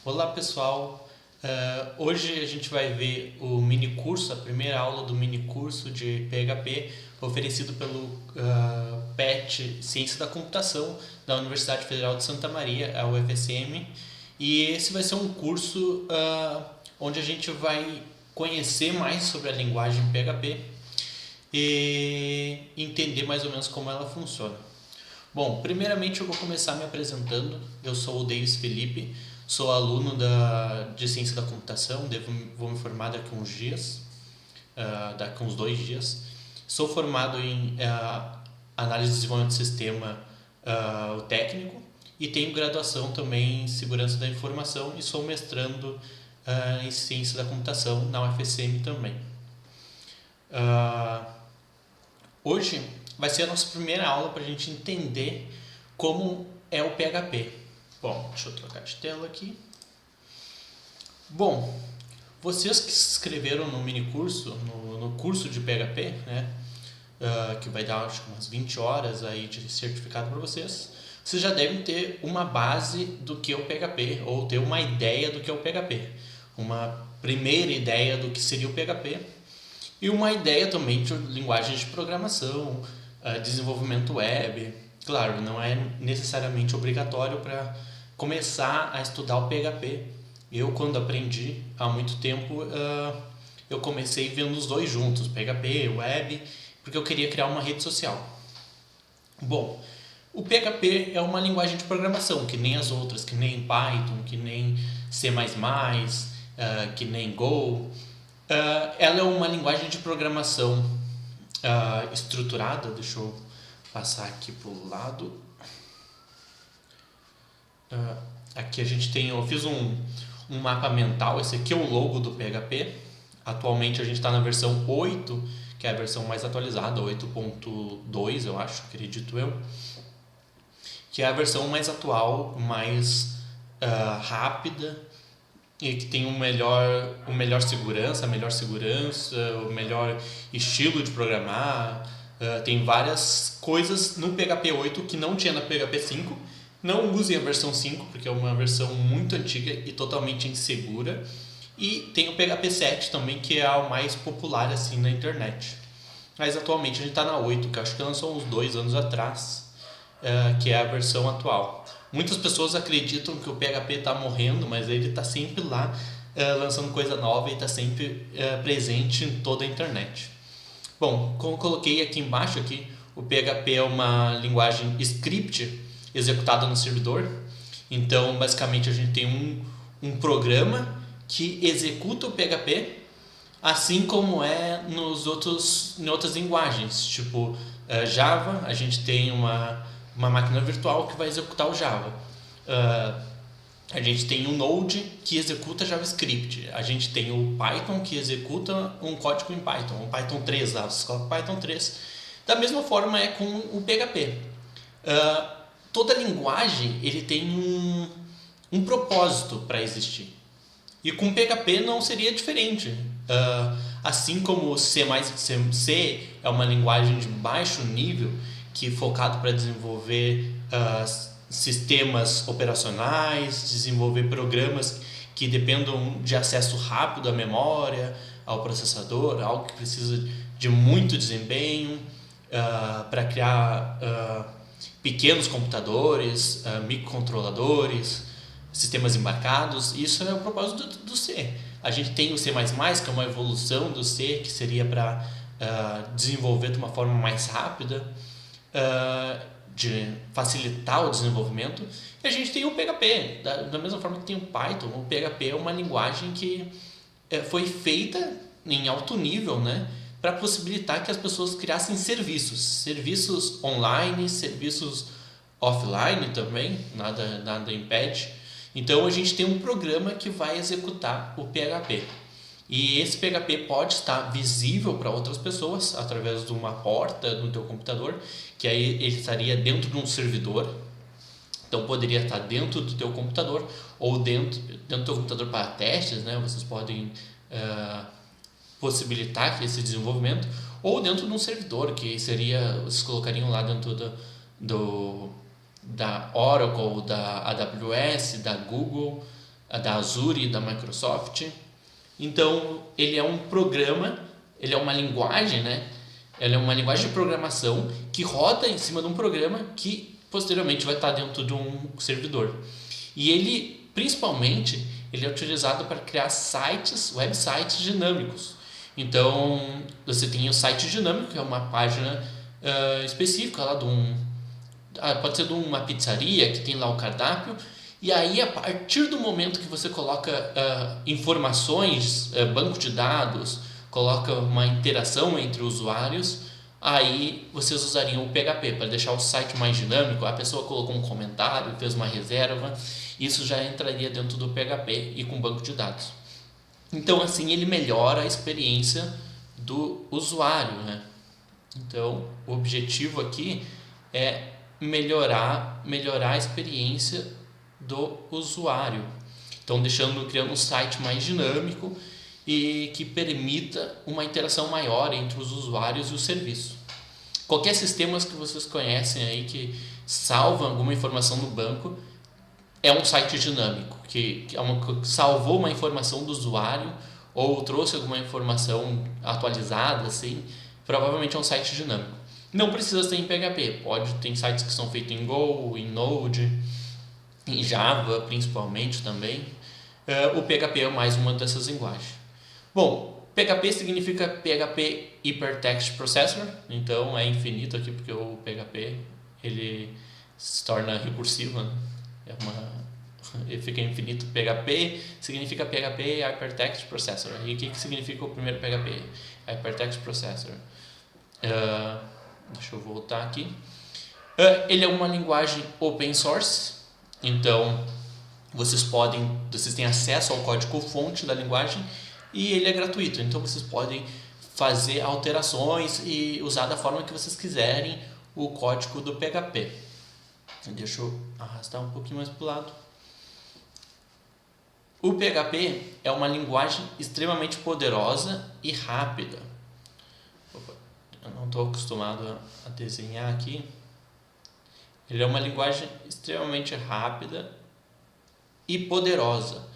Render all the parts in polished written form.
Olá pessoal, hoje a gente vai ver o mini curso, a primeira aula do mini curso de PHP oferecido pelo PET Ciência da Computação da Universidade Federal de Santa Maria, a UFSM, e esse vai ser um curso onde a gente vai conhecer mais sobre a linguagem PHP e entender mais ou menos como ela funciona. Bom, primeiramente eu vou começar me apresentando. Eu sou o Davis Felipe, sou aluno de Ciência da Computação, vou me formar daqui a uns dias, daqui a uns 2 dias. Sou formado em Análise e Desenvolvimento de Sistema, o técnico, e tenho graduação também em Segurança da Informação e sou mestrando em Ciência da Computação na UFSM também. Hoje vai ser a nossa primeira aula para a gente entender como é o PHP. Bom, deixa eu trocar de tela aqui. Bom, vocês que se inscreveram no mini curso, no curso de PHP, né, que vai dar acho que umas 20 horas aí de certificado para vocês já devem ter uma base do que é o PHP, ou ter uma ideia do que é o PHP. Uma primeira ideia do que seria o PHP e uma ideia também de linguagem de programação, desenvolvimento web. Claro, não é necessariamente obrigatório para começar a estudar o PHP. Eu, quando aprendi há muito tempo, eu comecei vendo os dois juntos, PHP, web, porque eu queria criar uma rede social. Bom, o PHP é uma linguagem de programação, que nem as outras, que nem Python, que nem C++, que nem Go. Ela é uma linguagem de programação estruturada. Deixa eu passar aqui para o lado. Aqui a gente tem, eu fiz um mapa mental. Esse aqui é o logo do PHP. Atualmente a gente está na versão 8, que é a versão mais atualizada, 8.2 eu acho, acredito eu, que é a versão mais atual, mais rápida, e que tem a melhor segurança, o melhor estilo de programar. Tem várias coisas no PHP 8 que não tinha na PHP 5. Não usem a versão 5, porque é uma versão muito antiga e totalmente insegura. E tem o PHP 7 também, que é o mais popular assim na internet. Mas atualmente a gente está na 8, que acho que lançou uns 2 anos atrás, que é a versão atual. Muitas pessoas acreditam que o PHP está morrendo, mas ele está sempre lá lançando coisa nova e está sempre presente em toda a internet. Bom, como eu coloquei aqui embaixo, o PHP é uma linguagem script executada no servidor. Então, basicamente, a gente tem um programa que executa o PHP, assim como é em outras linguagens, tipo Java. A gente tem uma máquina virtual que vai executar o Java. A gente tem o Node que executa JavaScript. A gente tem o Python que executa um código em Python, o Python 3 lá, você coloca Python 3. Da mesma forma é com o PHP. Toda linguagem ele tem um propósito para existir. E com PHP não seria diferente. Assim como C é uma linguagem de baixo nível, que é focado para desenvolver sistemas operacionais, desenvolver programas que dependam de acesso rápido à memória, ao processador, algo que precisa de muito desempenho para criar pequenos computadores, microcontroladores, sistemas embarcados. Isso é o propósito do C. A gente tem o C++, que é uma evolução do C, que seria para desenvolver de uma forma mais rápida, de facilitar o desenvolvimento. E a gente tem o PHP, da mesma forma que tem o Python. O PHP é uma linguagem que foi feita em alto nível, né, para possibilitar que as pessoas criassem serviços online, serviços offline também, nada impede. Então a gente tem um programa que vai executar o PHP. E esse PHP pode estar visível para outras pessoas através de uma porta no teu computador, que aí ele estaria dentro de um servidor. Então poderia estar dentro do teu computador ou dentro do teu computador para testes, né? Vocês podem possibilitar esse desenvolvimento, ou dentro de um servidor, que seria, vocês colocariam lá dentro da Oracle, da AWS, da Google, da Azure e da Microsoft. Então, ele é um programa, ele é uma linguagem, né? Ele é uma linguagem de programação que roda em cima de um programa que posteriormente vai estar dentro de um servidor. E ele, principalmente, ele é utilizado para criar sites, websites dinâmicos. Então, você tem o site dinâmico, que é uma página específica lá pode ser de uma pizzaria que tem lá o cardápio. E aí, a partir do momento que você coloca informações, banco de dados, coloca uma interação entre usuários, aí vocês usariam o PHP para deixar o site mais dinâmico. A pessoa colocou um comentário, fez uma reserva, isso já entraria dentro do PHP e com banco de dados. Então, assim, ele melhora a experiência do usuário, né? Então, o objetivo aqui é melhorar a experiência do usuário. Então, criando um site mais dinâmico e que permita uma interação maior entre os usuários e o serviço. Qualquer sistema que vocês conhecem aí que salva alguma informação no banco é um site dinâmico, que salvou uma informação do usuário ou trouxe alguma informação atualizada, assim, provavelmente é um site dinâmico. Não precisa ser em PHP, tem sites que são feitos em Go, em Node, em Java principalmente também. O PHP é mais uma dessas linguagens. Bom, PHP significa PHP Hypertext Processor, então é infinito aqui porque o PHP ele se torna recursivo, né? Ele fica infinito. PHP significa PHP Hypertext Processor. E o que significa o primeiro PHP? Hypertext Processor. Deixa eu voltar aqui. Ele é uma linguagem open source, então vocês têm acesso ao código-fonte da linguagem e ele é gratuito, então vocês podem fazer alterações e usar da forma que vocês quiserem o código do PHP. Deixa eu arrastar um pouquinho mais para o lado. O PHP é uma linguagem extremamente poderosa e rápida. Eu não estou acostumado a desenhar aqui. Ele é uma linguagem extremamente rápida e poderosa.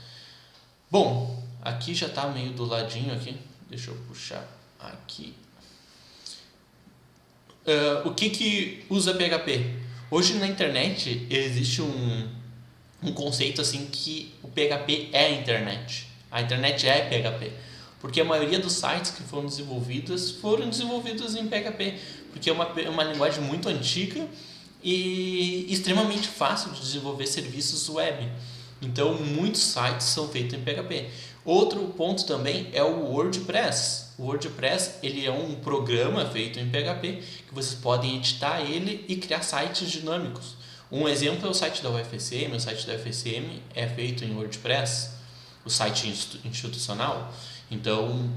Bom, aqui já está meio do ladinho aqui. Deixa eu puxar aqui. O que usa PHP? Hoje na internet existe um conceito assim que o PHP é a internet. A internet é PHP. Porque a maioria dos sites que foram desenvolvidos em PHP. Porque é uma linguagem muito antiga e extremamente fácil de desenvolver serviços web. Então, muitos sites são feitos em PHP. Outro ponto também é o WordPress. O WordPress ele é um programa feito em PHP que vocês podem editar ele e criar sites dinâmicos. Um exemplo é o site da UFSM. O site da UFSM é feito em WordPress, o site institucional. Então,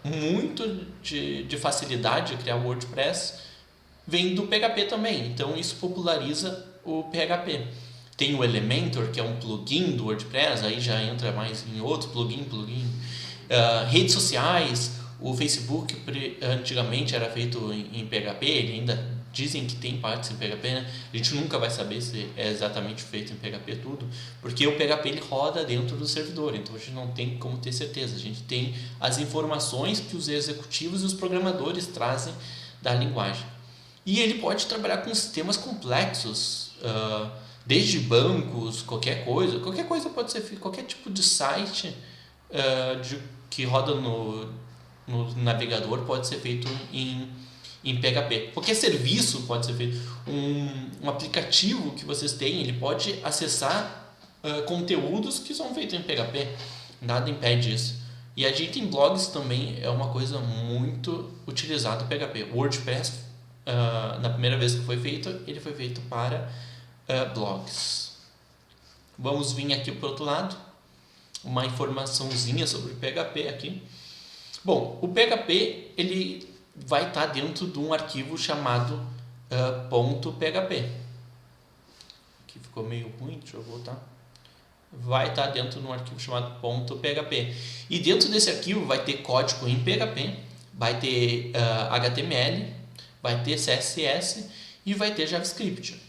muito de facilidade de criar o WordPress vem do PHP também. Então, isso populariza o PHP. Tem o Elementor, que é um plugin do WordPress, aí já entra mais em outro plugin. Redes sociais, o Facebook antigamente era feito em PHP, ele ainda dizem que tem partes em PHP, né? A gente nunca vai saber se é exatamente feito em PHP tudo, porque o PHP ele roda dentro do servidor, então a gente não tem como ter certeza. A gente tem as informações que os executivos e os programadores trazem da linguagem. E ele pode trabalhar com sistemas complexos, desde bancos, qualquer coisa pode ser feito, qualquer tipo de site que roda no navegador pode ser feito em PHP. Qualquer serviço pode ser feito. Um aplicativo que vocês têm, ele pode acessar conteúdos que são feitos em PHP. Nada impede isso. E a gente em blogs também é uma coisa muito utilizada em PHP. O WordPress, na primeira vez que foi feito, ele foi feito para blogs. Vamos vir aqui para o outro lado. Uma informaçãozinha sobre o PHP aqui. Bom, o PHP ele vai estar dentro de um arquivo chamado .php. Aqui ficou meio ruim, deixa eu voltar. Vai estar dentro de um arquivo chamado .php. E dentro desse arquivo vai ter código em PHP, vai ter HTML, vai ter CSS e vai ter JavaScript.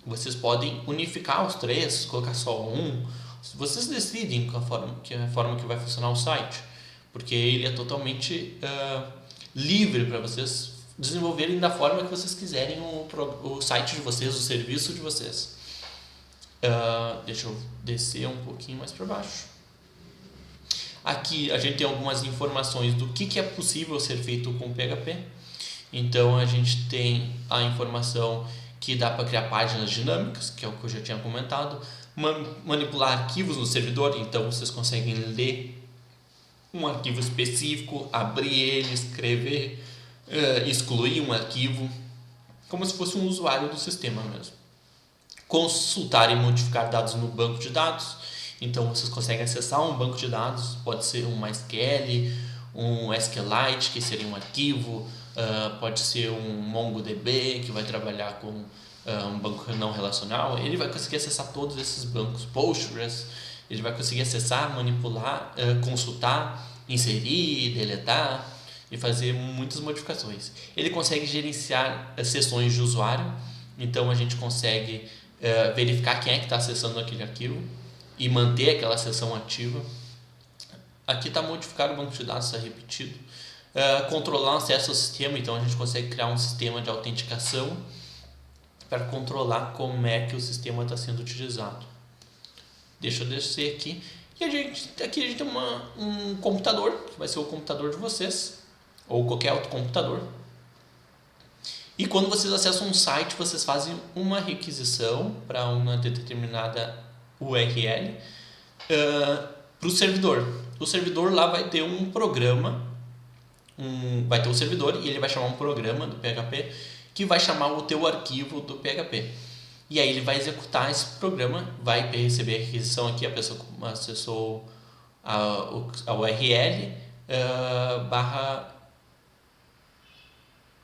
Vocês podem unificar os três, colocar só um, Vocês decidem que é a forma que vai funcionar o site, porque ele é totalmente livre para vocês desenvolverem da forma que vocês quiserem o site de vocês, o serviço de vocês. Deixa eu descer um pouquinho mais para baixo. Aqui a gente tem algumas informações do que é possível ser feito com o PHP. Então a gente tem a informação que dá para criar páginas dinâmicas, que é o que eu já tinha comentado, manipular arquivos no servidor, então vocês conseguem ler um arquivo específico, abrir ele, escrever, excluir um arquivo, como se fosse um usuário do sistema mesmo. Consultar e modificar dados no banco de dados, então vocês conseguem acessar um banco de dados, pode ser um MySQL, um SQLite, que seria um arquivo, pode ser um MongoDB, que vai trabalhar com um banco não relacional. Ele vai conseguir acessar todos esses bancos. Postgres, ele vai conseguir acessar, manipular, consultar, inserir, deletar e fazer muitas modificações. Ele consegue gerenciar sessões de usuário, então a gente consegue verificar quem é que está acessando aquele arquivo e manter aquela sessão ativa. Aqui está modificado o banco de dados, está repetido. Controlar o acesso ao sistema, então a gente consegue criar um sistema de autenticação para controlar como é que o sistema está sendo utilizado. Deixa eu descer aqui. E aqui a gente tem um computador, que vai ser o computador de vocês, ou qualquer outro computador. E quando vocês acessam um site, vocês fazem uma requisição para uma determinada URL para o servidor. O servidor lá vai ter um programa, vai ter um servidor e ele vai chamar um programa do PHP que vai chamar o teu arquivo do PHP. E aí ele vai executar esse programa, vai receber a requisição aqui, a pessoa acessou a URL barra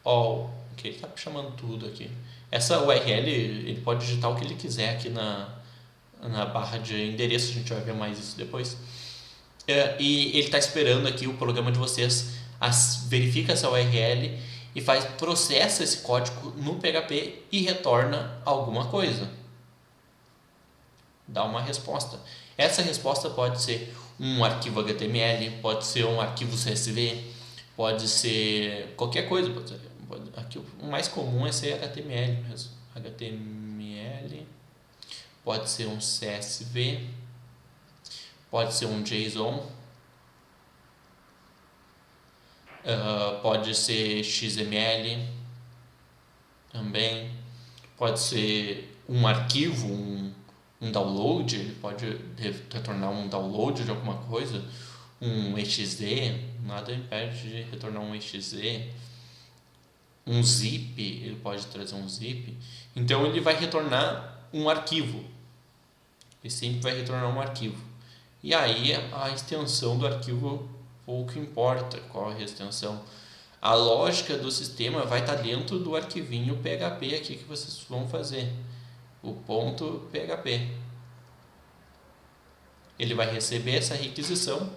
all, que ele está chamando tudo aqui. Essa URL, ele pode digitar o que ele quiser aqui na barra de endereço, a gente vai ver mais isso depois. E ele está esperando aqui o programa de vocês, verifica essa URL e processa esse código no PHP e retorna alguma coisa. Dá uma resposta. Essa resposta pode ser um arquivo HTML, pode ser um arquivo CSV, pode ser qualquer coisa. Aqui, o mais comum é ser HTML mesmo. HTML, pode ser um CSV, pode ser um JSON, pode ser XML também, pode ser um arquivo, um download, ele pode retornar um download de alguma coisa, um exe, nada impede de retornar um exe, um zip, ele pode trazer um zip. Então ele vai retornar um arquivo, ele sempre vai retornar um arquivo. E aí a extensão do arquivo pouco importa qual é a extensão. A lógica do sistema vai estar dentro do arquivinho PHP aqui que vocês vão fazer, o ponto PHP. Ele vai receber essa requisição,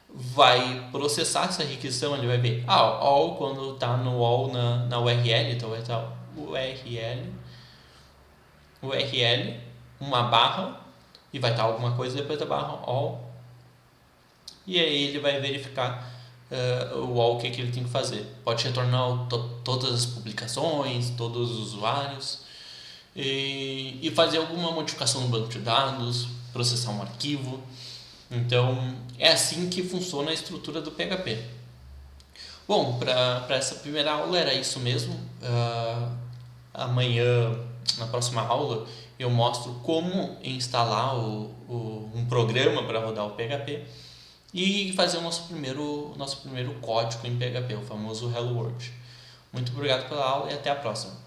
vai processar essa requisição, ele vai ver all, quando está no all na URL, então vai estar URL, uma barra, e vai estar alguma coisa depois da barra all, e aí ele vai verificar o all, o que ele tem que fazer. Pode retornar todas as publicações, todos os usuários, e fazer alguma modificação no banco de dados, processar um arquivo. Então é assim que funciona a estrutura do PHP. Bom, para essa primeira aula era isso mesmo. Amanhã, na próxima aula, eu mostro como instalar um programa para rodar o PHP e fazer o nosso primeiro código em PHP, o famoso Hello World. Muito obrigado pela aula e até a próxima.